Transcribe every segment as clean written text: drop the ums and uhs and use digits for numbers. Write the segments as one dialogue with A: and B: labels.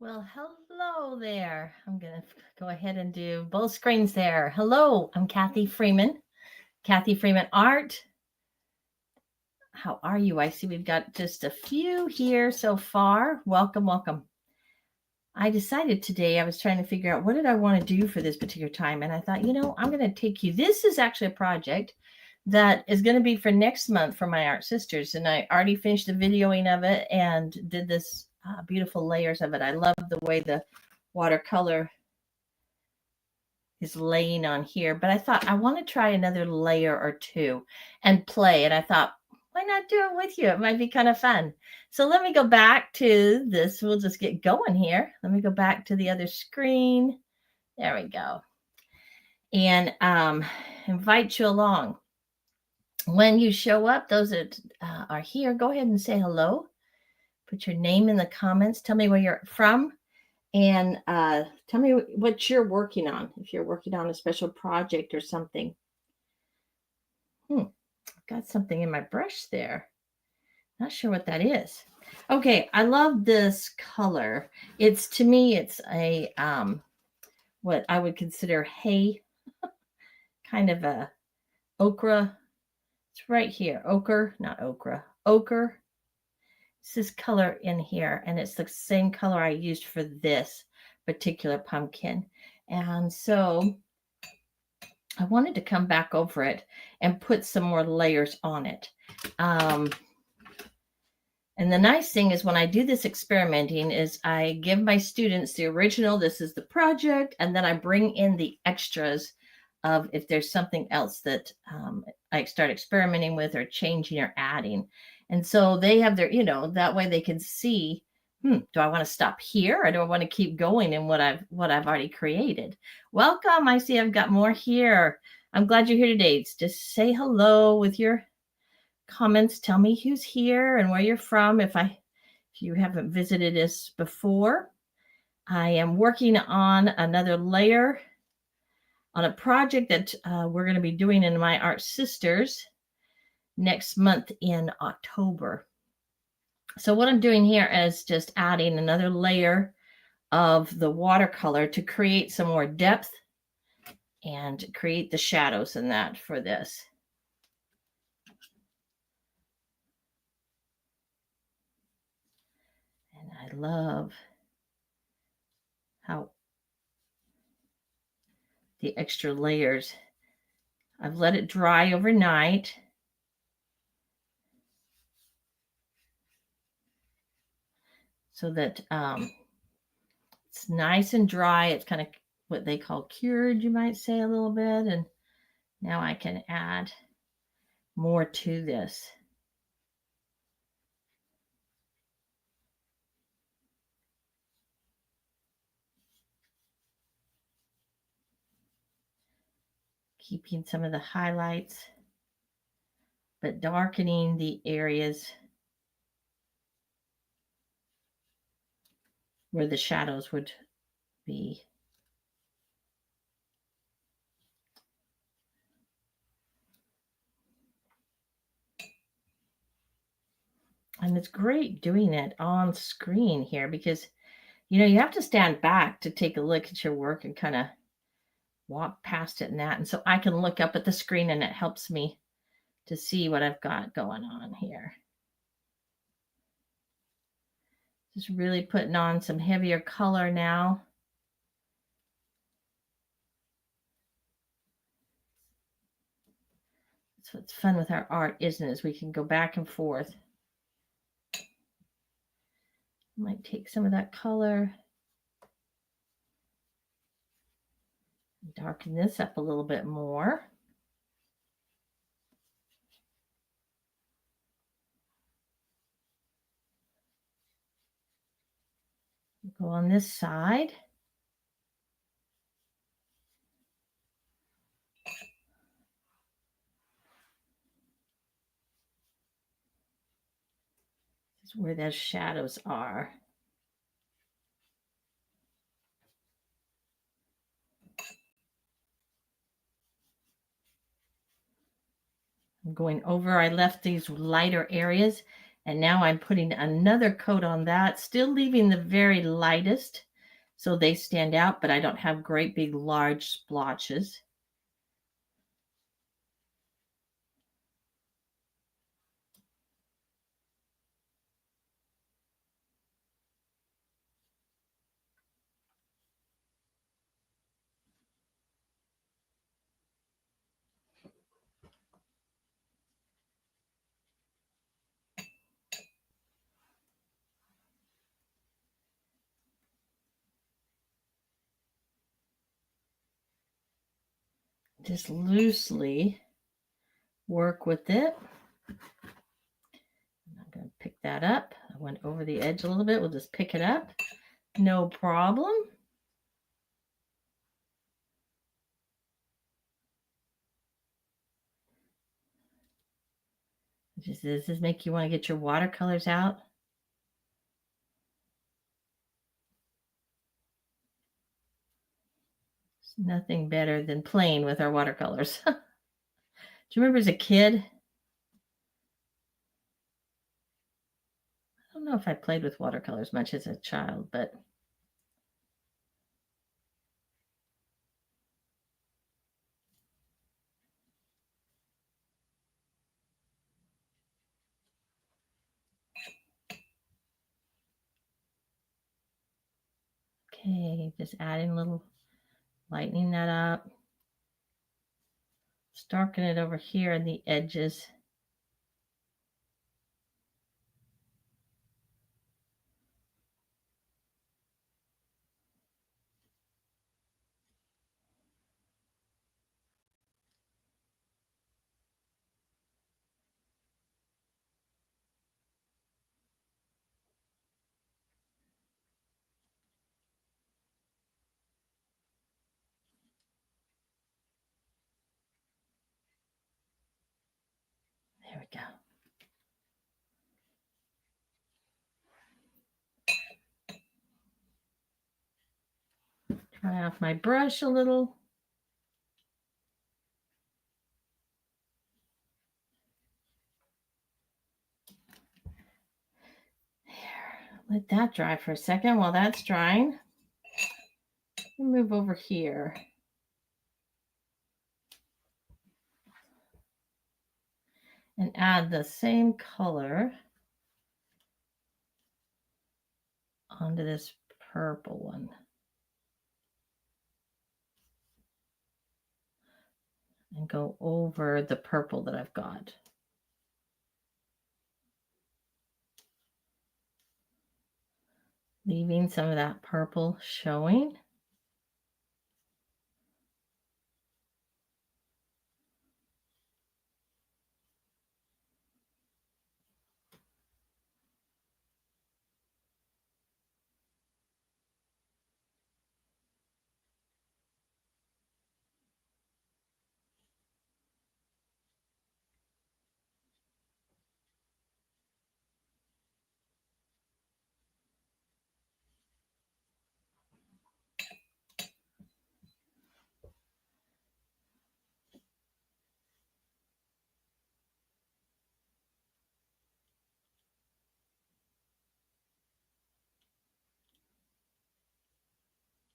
A: Well, hello there. I'm going to go ahead and do both screens there. Hello, I'm Kathy Freeman, Kathy Freeman Art. How are you? I see we've got just a few here so far. Welcome, welcome. I decided today I was trying to figure out what did I want to do for this particular time. And I thought, I'm going to take you. This is actually a project that is going to be for next month for my Art Sisters. And I already finished the videoing of it and did this beautiful layers of it. I love the way the watercolor is laying on here, but I thought I want to try another layer or two and play. And I thought, why not do it with you? It might be kind of fun. So let me go back to this. We'll just get going here. Let me go back to the other screen. There we go. And invite you along. When you show up, those that are here, go ahead and say hello. Put your name in the comments. Tell me where you're from. And tell me what you're working on, if you're working on a special project or something. I've got something in my brush there. Not sure what that is. Okay, I love this color. To me, it's a what I would consider hay, kind of a ochre. It's right here. Ochre, not okra. Ochre. It's this color in here, and it's the same color I used for this particular pumpkin. And so I wanted to come back over it and put some more layers on it. And the nice thing is when I do this experimenting is I give my students the original, this is the project, and then I bring in the extras of if there's something else that I start experimenting with or changing or adding. And so they have their, that way they can see, do I want to stop here or do I want to keep going in what I've already created? Welcome. I see I've got more here. I'm glad you're here today. Just say hello with your comments. Tell me who's here and where you're from. If you haven't visited us before, I am working on another layer on a project that we're going to be doing in my Art Sisters next month in October. So what I'm doing here is just adding another layer of the watercolor to create some more depth and create the shadows in that for this. And I love how the extra layers. I've let it dry overnight. So that it's nice and dry. It's kind of what they call cured, you might say, a little bit. And now I can add more to this. Keeping some of the highlights, but darkening the areas where the shadows would be. And it's great doing it on screen here because, you have to stand back to take a look at your work and kind of walk past it and that. And so I can look up at the screen and it helps me to see what I've got going on here. Just really putting on some heavier color now. That's what's fun with our art, isn't it? Is we can go back and forth. Might take some of that color. Darken this up a little bit more. Go on this side. This is where those shadows are. I'm going over, I left these lighter areas And now I'm putting another coat on that, still leaving the very lightest so they stand out, but I don't have great big large splotches. Just loosely work with it. I'm going to pick that up. I went over the edge a little bit. We'll just pick it up. No problem. Does this make you want to get your watercolors out? It's nothing better than playing with our watercolors. Do you remember as a kid? I don't know if I played with watercolors much as a child, but okay, just adding a little, lightening that up. Darken it over here in the edges. There we go. Dry off my brush a little. There. Let that dry for a second. While that's drying, move over here. And add the same color onto this purple one. And go over the purple that I've got. Leaving some of that purple showing.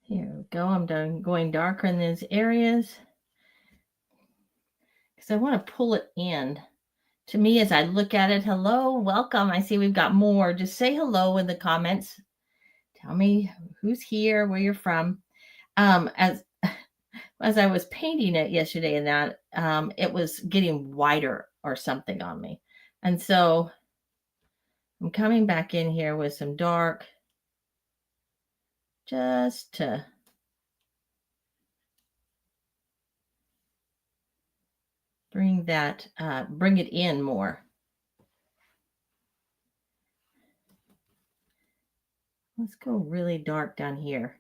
A: Here we go. I'm going darker in these areas because I want to pull it in. To me, as I look at it, hello, welcome. I see we've got more. Just say hello in the comments. Tell me who's here, where you're from. As I was painting it yesterday, and that it was getting whiter or something on me, and so I'm coming back in here with some dark, just to bring that, bring it in more. Let's go really dark down here.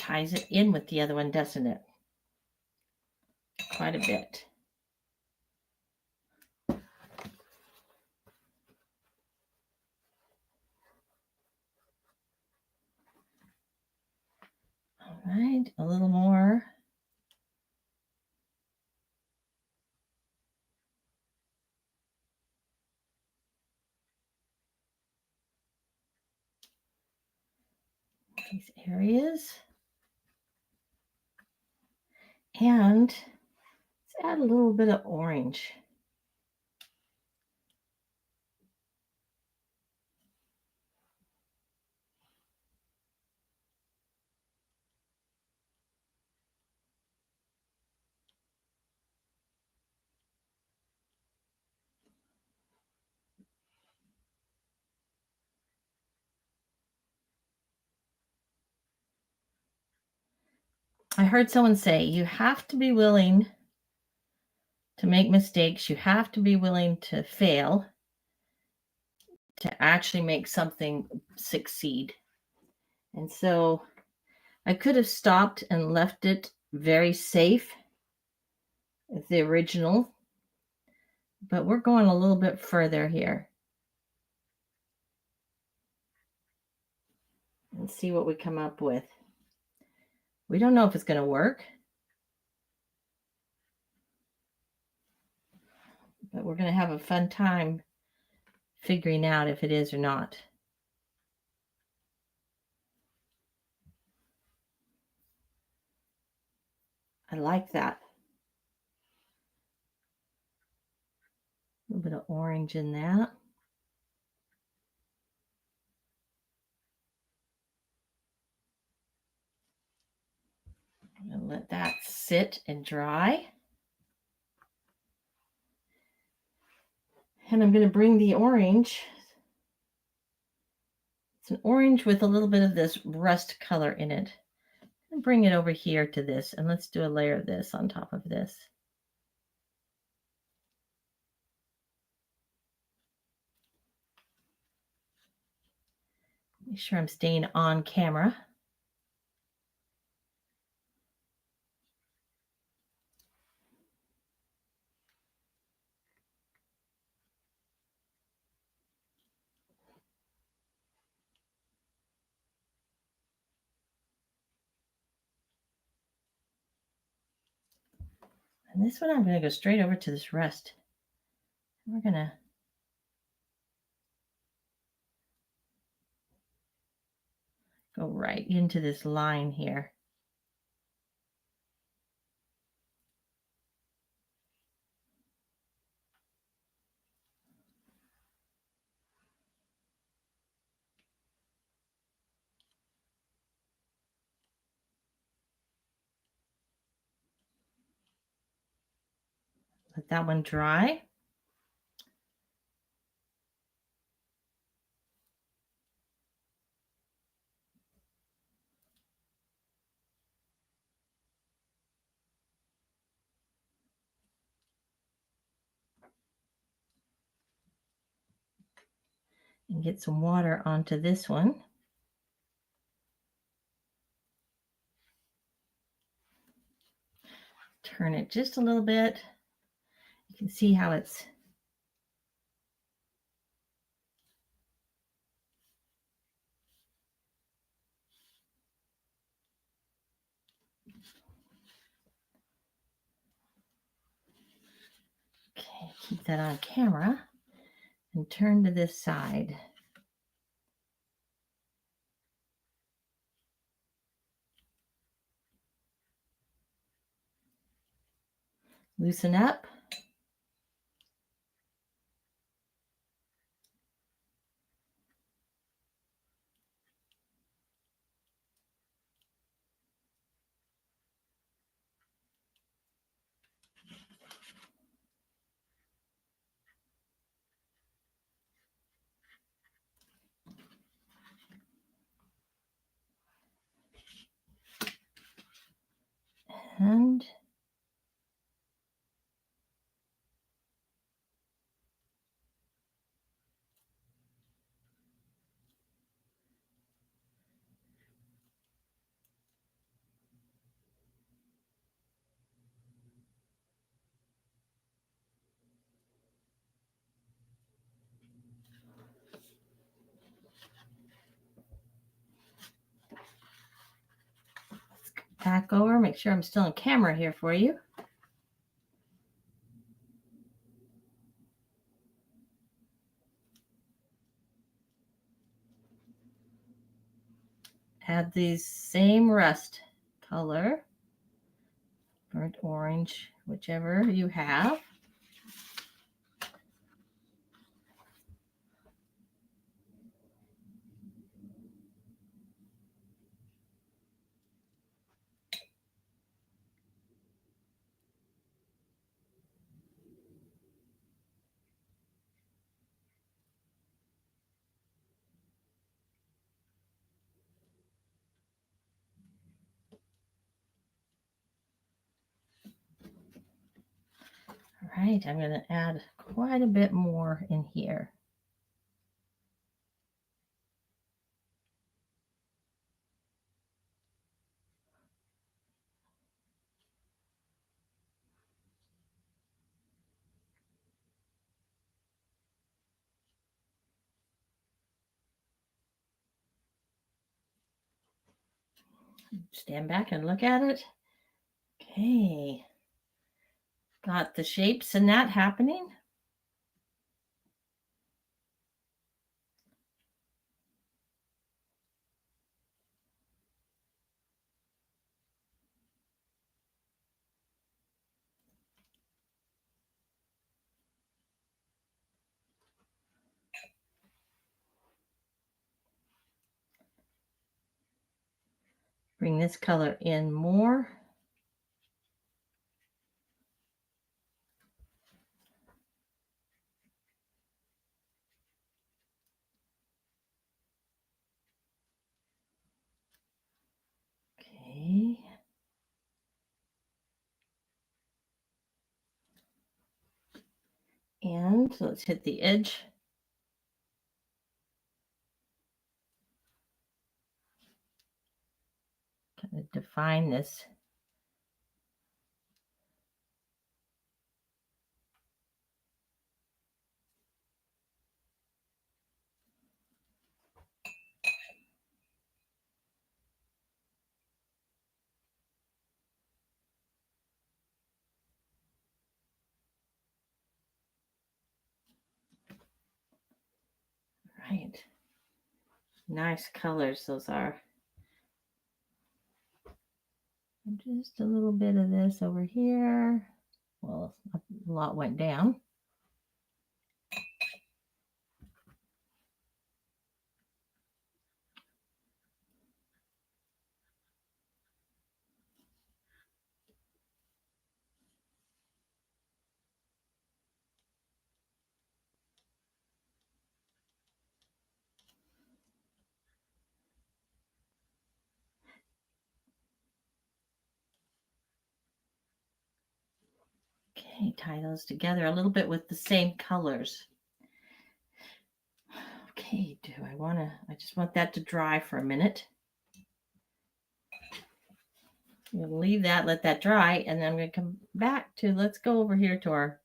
A: ties it in with the other one, doesn't it? Quite a bit. All right, a little more. These areas. And let's add a little bit of orange. I heard someone say you have to be willing to make mistakes. You have to be willing to fail to actually make something succeed. And so I could have stopped and left it very safe, the original, but we're going a little bit further here. And see what we come up with. We don't know if it's going to work, but we're going to have a fun time figuring out if it is or not. I like that. A little bit of orange in that. I'm going to let that sit and dry. And I'm going to bring the orange. It's an orange with a little bit of this rust color in it. And bring it over here to this, and let's do a layer of this on top of this. Make sure I'm staying on camera. And this one, I'm going to go straight over to this rust. We're going to go right into this line here. Let that one dry. And get some water onto this one. Turn it just a little bit. You can see how it's okay. Keep that on camera and turn to this side. Loosen up. And back over, make sure I'm still on camera here for you. Add these same rust color, burnt orange, whichever you have. All right, I'm going to add quite a bit more in here. Stand back and look at it. Okay. Got the shapes and that happening. Bring this color in more. Okay. And let's hit the edge. Kind of define this. Right. Nice colors those are. Just a little bit of this over here. Well, a lot went down. Okay, tie those together a little bit with the same colors. Okay, I just want that to dry for a minute. I'm going to leave that, let that dry, and then I'm going to come back to, let's go over here to our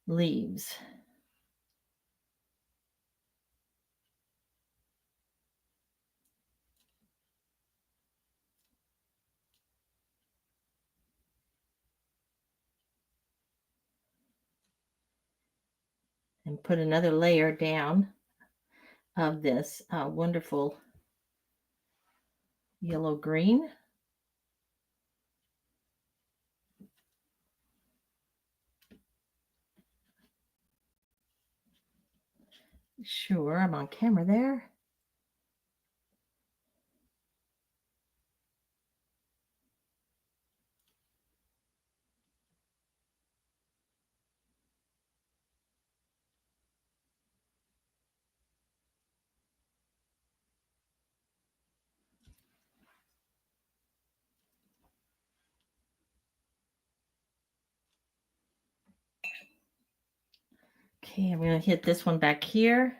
A: leaves. And put another layer down of this wonderful yellow green. Sure, I'm on camera there. Okay, I'm going to hit this one back here.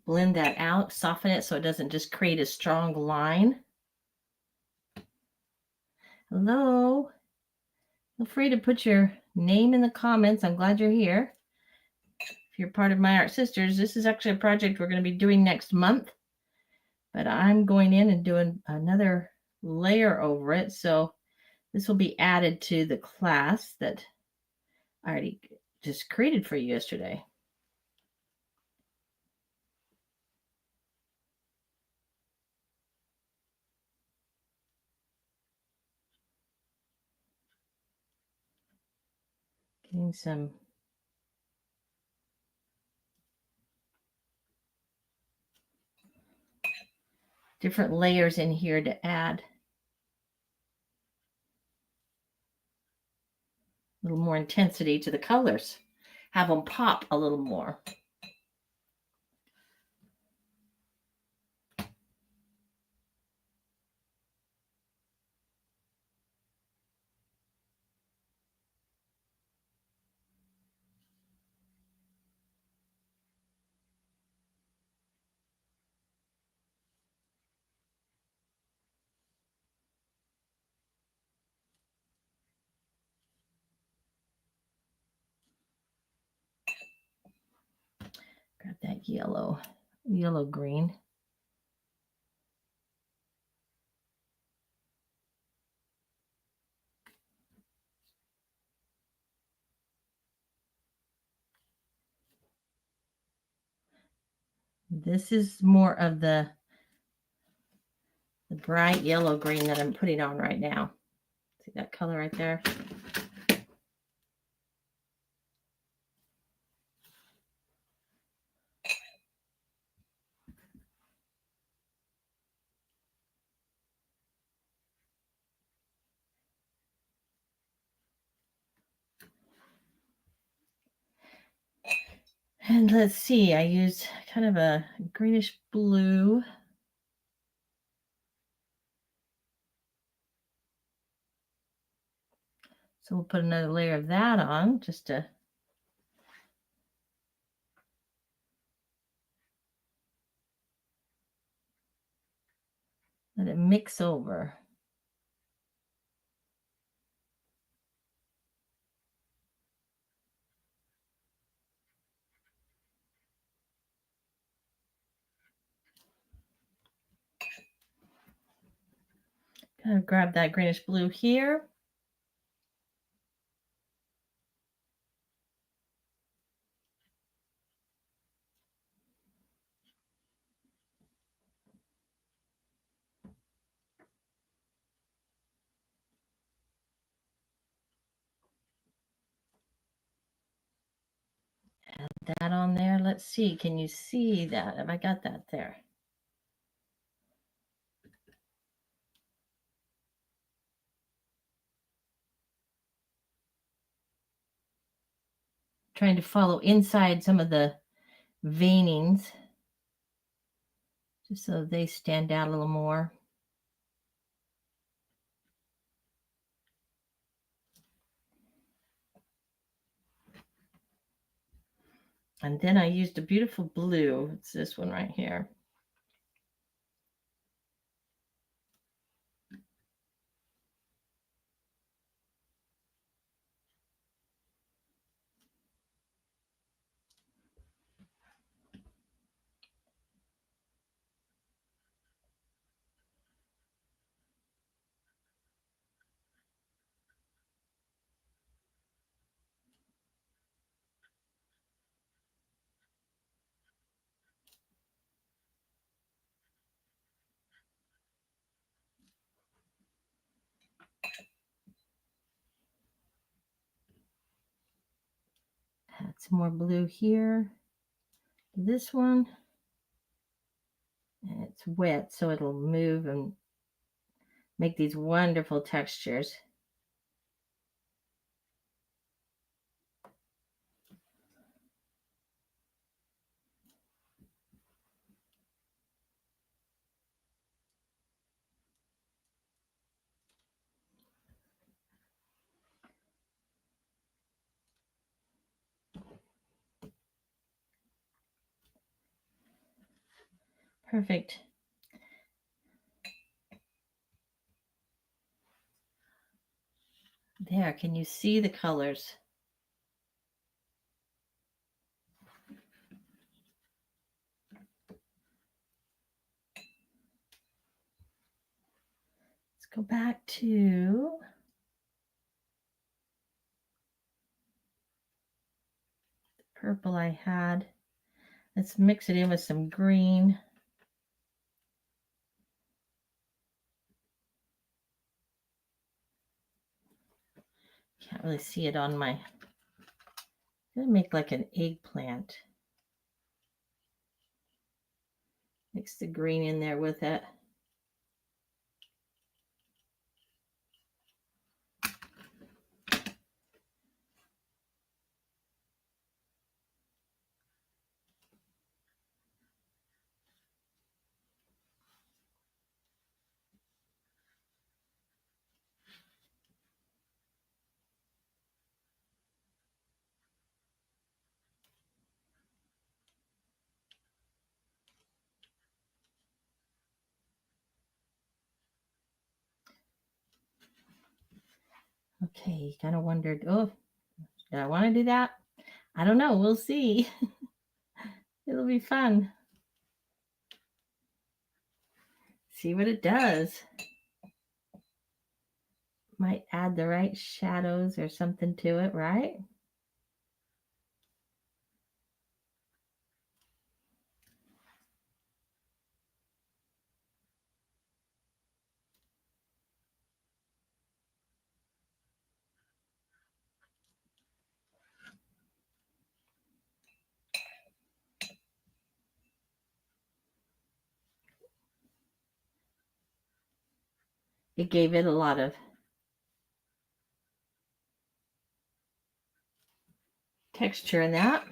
A: blend that out, soften it so it doesn't just create a strong line. Hello. Feel free to put your name in the comments. I'm glad you're here. If you're part of My Art Sisters, this is actually a project we're going to be doing next month. But I'm going in and doing another layer over it. So this will be added to the class that I already just created for you yesterday. Getting some different layers in here to add a little more intensity to the colors. Have them pop a little more. Grab that yellow green. This is more of the bright yellow green that I'm putting on right now. See that color right there? And let's see, I used kind of a greenish blue. So we'll put another layer of that on just to let it mix over. Kind of grab that greenish blue here. Add that on there. Let's see. Can you see that? Have I got that there? Trying to follow inside some of the veinings just so they stand out a little more. And then I used a beautiful blue. It's this one right here. Add some more blue here. This one. And it's wet, so it'll move and make these wonderful textures. Perfect. There, can you see the colors? Let's go back to the purple I had. Let's mix it in with some green. Can't really see it on my, I'm gonna make like an eggplant. Mix the green in there with it. Okay, kind of wondered, oh, do I want to do that? I don't know. We'll see. It'll be fun. See what it does. Might add the right shadows or something to it, right? It gave it a lot of texture in that.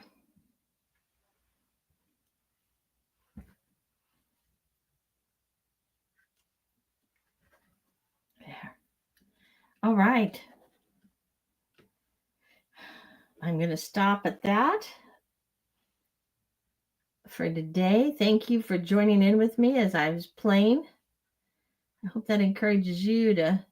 A: There. All right. I'm going to stop at that for today. Thank you for joining in with me as I was playing. I hope that encourages you to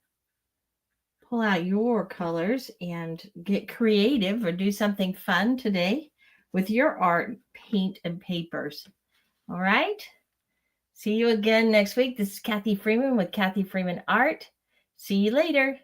A: pull out your colors and get creative or do something fun today with your art, paint, and papers. All right. See you again next week. This is Kathy Freeman with Kathy Freeman Art. See you later.